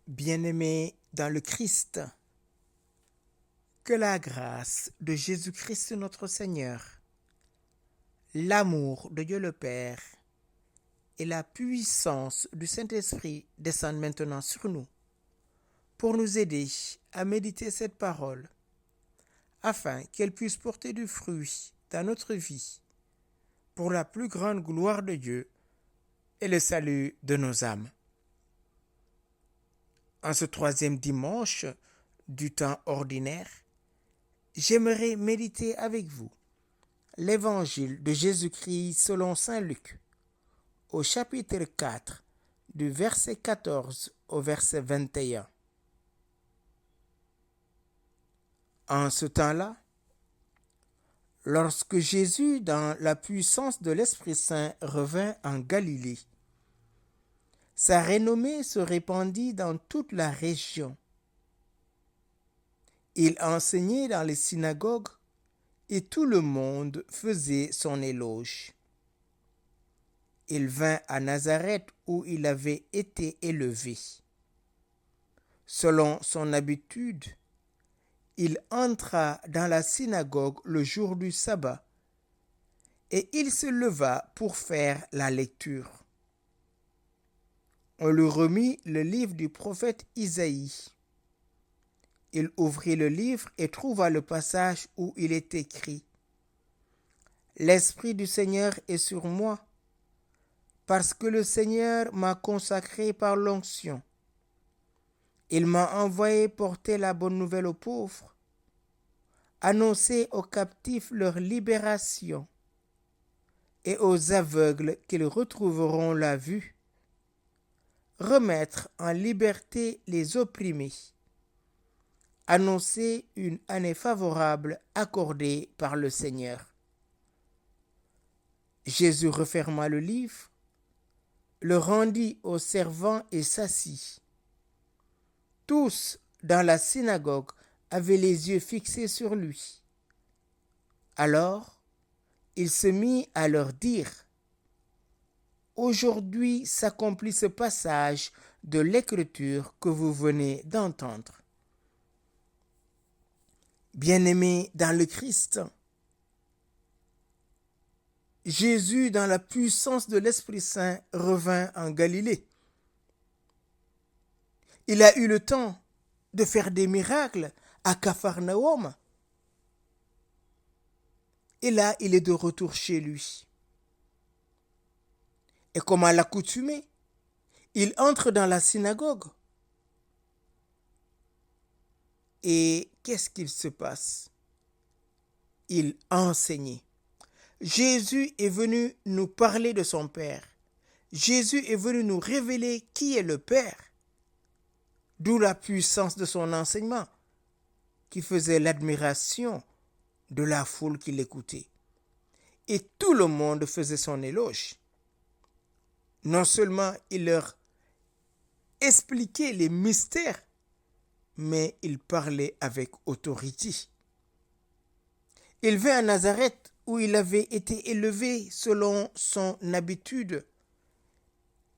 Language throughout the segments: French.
Bien-aimés dans le Christ, que la grâce de Jésus-Christ notre Seigneur, l'amour de Dieu le Père et la puissance du Saint-Esprit descendent maintenant sur nous pour nous aider à méditer cette parole afin qu'elle puisse porter du fruit dans notre vie pour la plus grande gloire de Dieu et le salut de nos âmes. En ce troisième dimanche du temps ordinaire, j'aimerais méditer avec vous l'Évangile de Jésus-Christ selon saint Luc, au chapitre 4, du verset 14 au verset 21. En ce temps-là, lorsque Jésus, dans la puissance de l'Esprit Saint, revint en Galilée, sa renommée se répandit dans toute la région. Il enseignait dans les synagogues et tout le monde faisait son éloge. Il vint à Nazareth où il avait été élevé. Selon son habitude, il entra dans la synagogue le jour du sabbat et il se leva pour faire la lecture. On lui remit le livre du prophète Isaïe. Il ouvrit le livre et trouva le passage où il est écrit : « L'Esprit du Seigneur est sur moi, parce que le Seigneur m'a consacré par l'onction. Il m'a envoyé porter la bonne nouvelle aux pauvres, annoncer aux captifs leur libération et aux aveugles qu'ils retrouveront la vue, remettre en liberté les opprimés, annoncer une année favorable accordée par le Seigneur. » Jésus referma le livre, le rendit aux servants et s'assit. Tous dans la synagogue avaient les yeux fixés sur lui. Alors, il se mit à leur dire : « Aujourd'hui s'accomplit ce passage de l'Écriture que vous venez d'entendre. » Bien-aimés dans le Christ, Jésus, dans la puissance de l'Esprit Saint, revint en Galilée. Il a eu le temps de faire des miracles à Capharnaüm. Et là, il est de retour chez lui. Et comme à l'accoutumée, il entre dans la synagogue. Et qu'est-ce qu'il se passe ? Il enseignait. Jésus est venu nous parler de son Père. Jésus est venu nous révéler qui est le Père. D'où la puissance de son enseignement, qui faisait l'admiration de la foule qui l'écoutait. Et tout le monde faisait son éloge. Non seulement il leur expliquait les mystères, mais il parlait avec autorité. Il vint à Nazareth où il avait été élevé selon son habitude.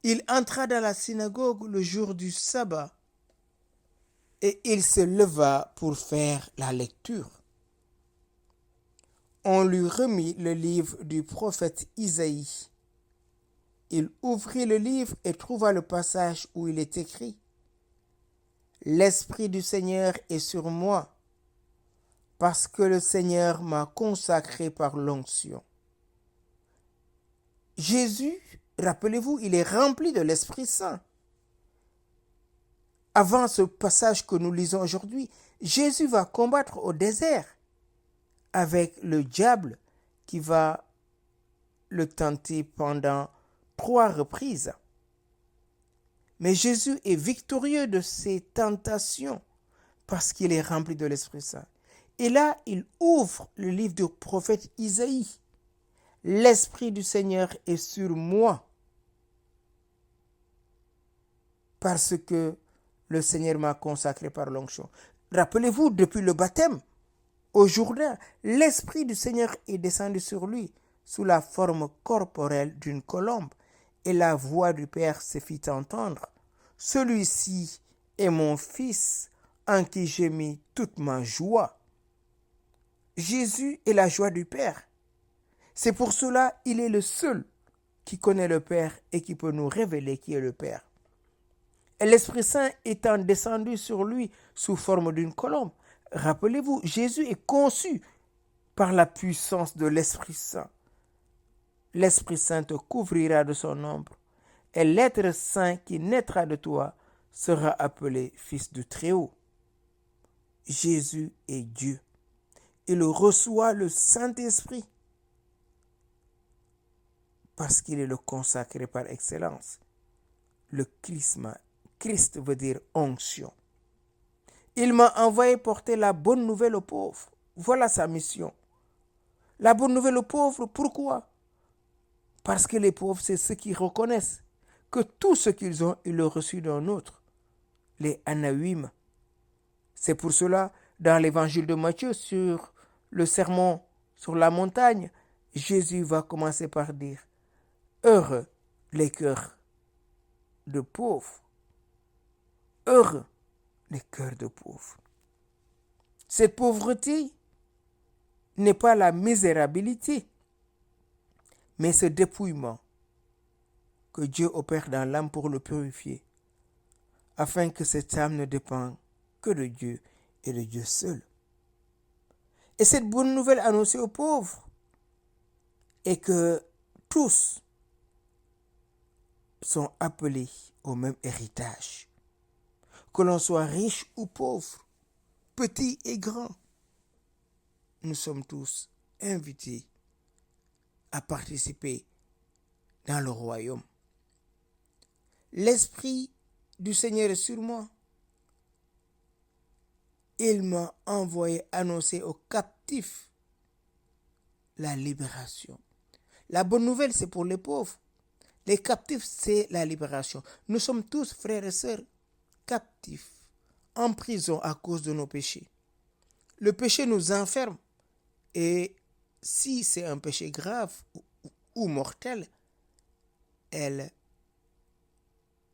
Il entra dans la synagogue le jour du sabbat et il se leva pour faire la lecture. On lui remit le livre du prophète Isaïe. Il ouvrit le livre et trouva le passage où il est écrit : « L'Esprit du Seigneur est sur moi, parce que le Seigneur m'a consacré par l'onction. » Jésus, rappelez-vous, il est rempli de l'Esprit Saint. Avant ce passage que nous lisons aujourd'hui, Jésus va combattre au désert avec le diable qui va le tenter pendant 3 reprises. Mais Jésus est victorieux de ces tentations parce qu'il est rempli de l'Esprit Saint. Et là, il ouvre le livre du prophète Isaïe. « L'Esprit du Seigneur est sur moi, parce que le Seigneur m'a consacré par l'onction. » Rappelez-vous, depuis le baptême, au Jourdain, l'Esprit du Seigneur est descendu sur lui sous la forme corporelle d'une colombe, et la voix du Père se fit entendre. Celui-ci est mon Fils en qui j'ai mis toute ma joie. Jésus est la joie du Père. C'est pour cela qu'il est le seul qui connaît le Père et qui peut nous révéler qui est le Père. Et l'Esprit Saint étant descendu sur lui sous forme d'une colombe. Rappelez-vous, Jésus est conçu par la puissance de l'Esprit Saint. L'Esprit Saint te couvrira de son ombre, et l'être saint qui naîtra de toi sera appelé Fils du Très-Haut. Jésus est Dieu. Il reçoit le Saint-Esprit parce qu'il est le consacré par excellence. Le chrisma. Christ veut dire onction. Il m'a envoyé porter la bonne nouvelle aux pauvres. Voilà sa mission. La bonne nouvelle aux pauvres, pourquoi? Parce que les pauvres, c'est ceux qui reconnaissent que tout ce qu'ils ont, ils l'ont reçu d'un autre. Les Anaïm. C'est pour cela, dans l'évangile de Matthieu, sur le sermon sur la montagne, Jésus va commencer par dire « Heureux les cœurs de pauvres. Heureux les cœurs de pauvres. » Cette pauvreté n'est pas la misérabilité, mais ce dépouillement que Dieu opère dans l'âme pour le purifier, afin que cette âme ne dépende que de Dieu et de Dieu seul. Et cette bonne nouvelle annoncée aux pauvres est que tous sont appelés au même héritage. Que l'on soit riche ou pauvre, petit et grand, nous sommes tous invités à participer dans le royaume. L'Esprit du Seigneur est sur moi. Il m'a envoyé annoncer aux captifs la libération. La bonne nouvelle, c'est pour les pauvres. Les captifs, c'est la libération. Nous sommes tous, frères et sœurs, captifs, en prison à cause de nos péchés. Le péché nous enferme. Et si c'est un péché grave ou mortel,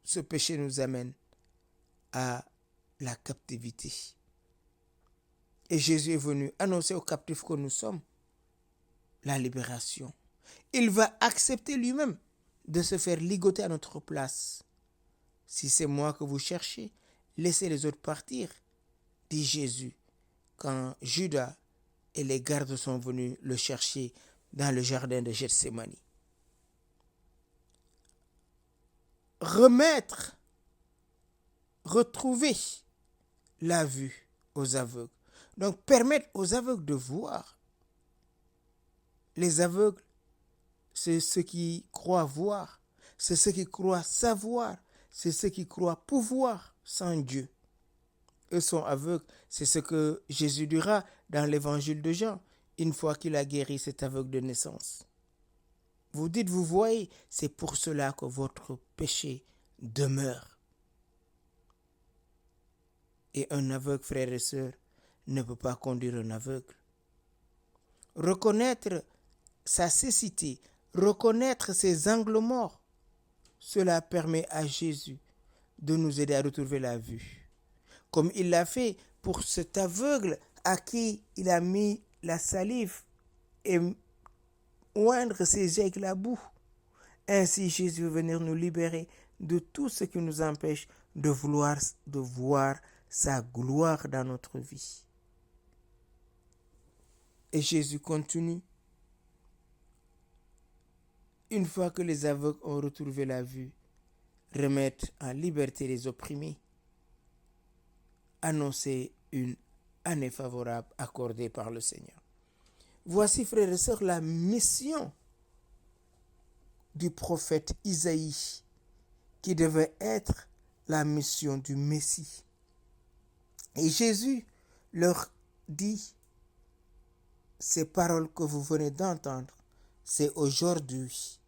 ce péché nous amène à la captivité. Et Jésus est venu annoncer aux captifs que nous sommes la libération. Il va accepter lui-même de se faire ligoter à notre place. Si c'est moi que vous cherchez, laissez les autres partir, dit Jésus, quand Judas et les gardes sont venus le chercher dans le jardin de Gethsémani. Retrouver la vue aux aveugles. Donc permettre aux aveugles de voir. Les aveugles, c'est ceux qui croient voir, c'est ceux qui croient savoir, c'est ceux qui croient pouvoir sans Dieu. Eux sont aveugles, c'est ce que Jésus dira dans l'évangile de Jean, une fois qu'il a guéri cet aveugle de naissance. Vous dites, vous voyez, c'est pour cela que votre péché demeure. Et un aveugle, frères et sœurs, ne peut pas conduire un aveugle. Reconnaître sa cécité, reconnaître ses angles morts, cela permet à Jésus de nous aider à retrouver la vue. Comme il l'a fait pour cet aveugle à qui il a mis la salive et oindre ses yeux avec la boue. Ainsi, Jésus veut venir nous libérer de tout ce qui nous empêche de voir sa gloire dans notre vie. Et Jésus continue. Une fois que les aveugles ont retrouvé la vue, remettre en liberté les opprimés, annoncer une année favorable accordée par le Seigneur. Voici, frères et sœurs, la mission du prophète Isaïe, qui devait être la mission du Messie. Et Jésus leur dit, ces paroles que vous venez d'entendre, c'est aujourd'hui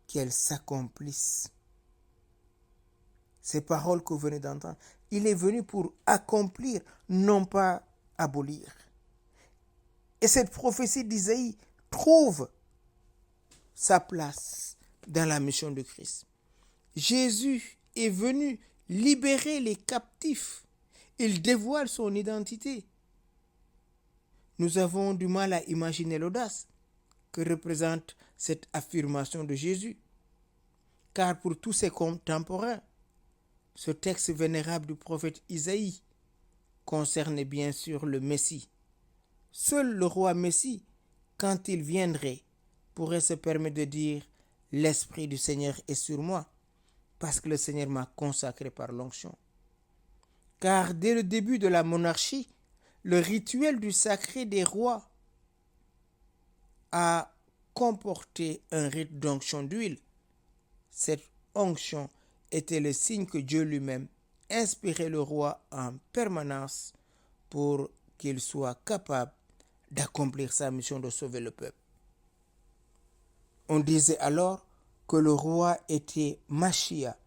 qu'elles s'accomplissent. Ces paroles que vous venez d'entendre, il est venu pour accomplir, non pas abolir. Et cette prophétie d'Isaïe trouve sa place dans la mission de Christ. Jésus est venu libérer les captifs. Il dévoile son identité. Nous avons du mal à imaginer l'audace que représente cette affirmation de Jésus. Car pour tous ses contemporains, ce texte vénérable du prophète Isaïe concerne bien sûr le Messie. Seul le roi Messie, quand il viendrait, pourrait se permettre de dire « L'Esprit du Seigneur est sur moi » parce que le Seigneur m'a consacré par l'onction. Car dès le début de la monarchie, le rituel du sacré des rois a comporté un rite d'onction d'huile. Cette onction était le signe que Dieu lui-même inspirait le roi en permanence pour qu'il soit capable d'accomplir sa mission de sauver le peuple. On disait alors que le roi était Machia,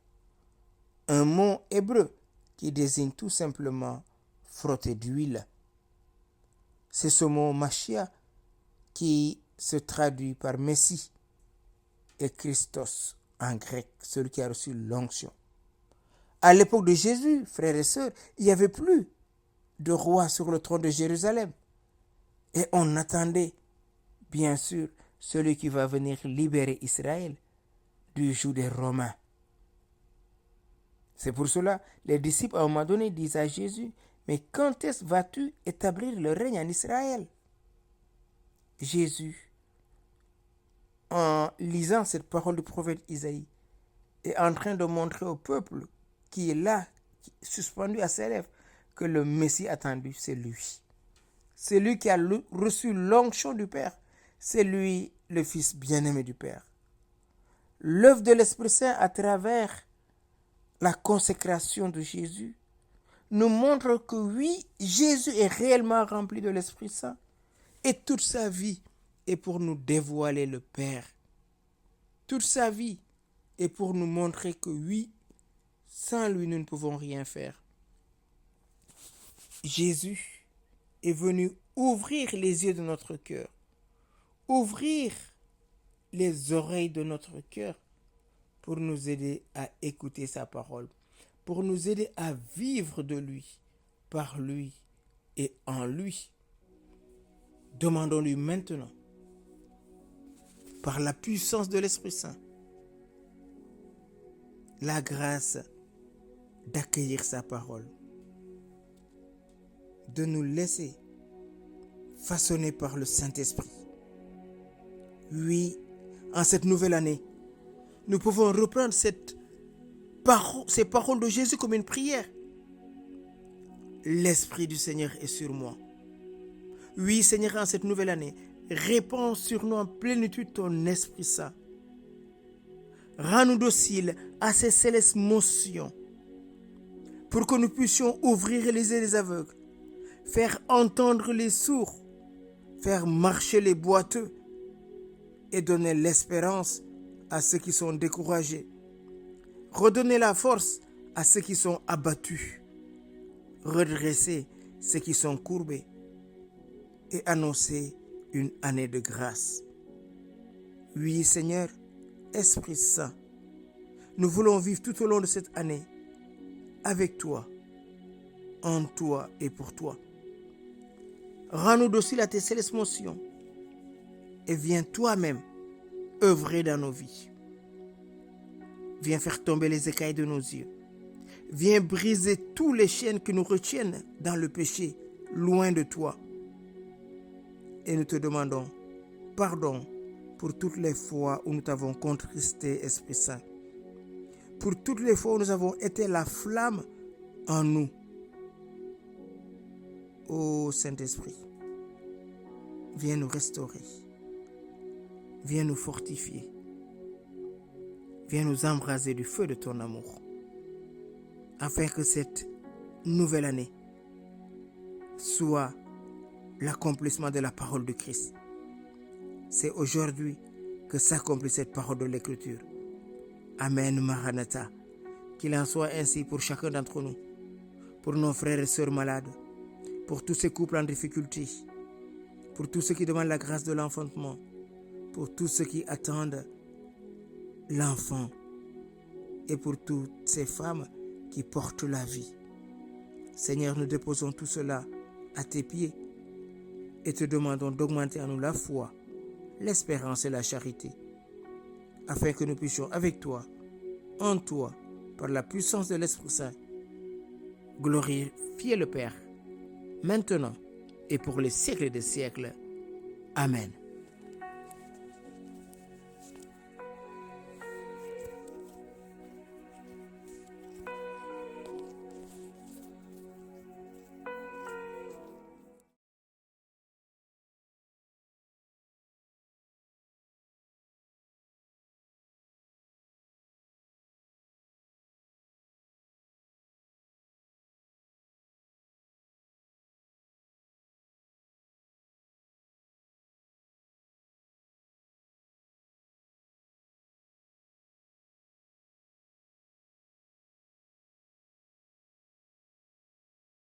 un mot hébreu qui désigne tout simplement frotter d'huile. C'est ce mot Machia qui se traduit par Messie et Christos en grec, celui qui a reçu l'onction. À l'époque de Jésus, frères et sœurs, il n'y avait plus de roi sur le trône de Jérusalem. Et on attendait, bien sûr, celui qui va venir libérer Israël du joug des Romains. C'est pour cela, les disciples à un moment donné disent à Jésus, « Mais quand est-ce vas-tu établir le règne en Israël ?» Jésus, en lisant cette parole du prophète Isaïe, est en train de montrer au peuple qui est là, suspendu à ses lèvres, que le Messie attendu, c'est lui. C'est lui qui a reçu l'onction du Père. C'est lui le Fils bien-aimé du Père. L'œuvre de l'Esprit Saint à travers la consécration de Jésus nous montre que oui, Jésus est réellement rempli de l'Esprit Saint et toute sa vie est pour nous dévoiler le Père. Toute sa vie est pour nous montrer que oui, sans lui, nous ne pouvons rien faire. Jésus est venu ouvrir les yeux de notre cœur, ouvrir les oreilles de notre cœur pour nous aider à écouter sa parole, pour nous aider à vivre de lui, par lui et en lui. Demandons-lui maintenant, par la puissance de l'Esprit Saint, la grâce d'accueillir sa parole, de nous laisser façonner par le Saint-Esprit. Oui, en cette nouvelle année, nous pouvons reprendre ces paroles de Jésus comme une prière. L'Esprit du Seigneur est sur moi. Oui, Seigneur, en cette nouvelle année, répands sur nous en plénitude ton Esprit Saint. Rends-nous dociles à ces célestes motions pour que nous puissions ouvrir les yeux des aveugles, faire entendre les sourds, faire marcher les boiteux et donner l'espérance à ceux qui sont découragés. Redonner la force à ceux qui sont abattus. Redresser ceux qui sont courbés et annoncer une année de grâce. Oui, Seigneur, Esprit Saint, nous voulons vivre tout au long de cette année avec toi, en toi et pour toi. Rends-nous dociles à tes célestes motions et viens toi-même œuvrer dans nos vies. Viens faire tomber les écailles de nos yeux. Viens briser tous les chaînes qui nous retiennent dans le péché, loin de toi. Et nous te demandons pardon pour toutes les fois où nous t'avons contristé, Esprit Saint. Pour toutes les fois où nous avons été la flamme en nous. Ô Saint-Esprit, viens nous restaurer. Viens nous fortifier. Viens nous embraser du feu de ton amour. Afin que cette nouvelle année soit l'accomplissement de la parole de Christ. C'est aujourd'hui que s'accomplit cette parole de l'Écriture. Amen, Maranatha. Qu'il en soit ainsi pour chacun d'entre nous, pour nos frères et sœurs malades, pour tous ces couples en difficulté, pour tous ceux qui demandent la grâce de l'enfantement, pour tous ceux qui attendent l'enfant et pour toutes ces femmes qui porte la vie. Seigneur, nous déposons tout cela à tes pieds et te demandons d'augmenter en nous la foi, l'espérance et la charité, afin que nous puissions avec toi, en toi, par la puissance de l'Esprit Saint, glorifier le Père, maintenant et pour les siècles des siècles. Amen.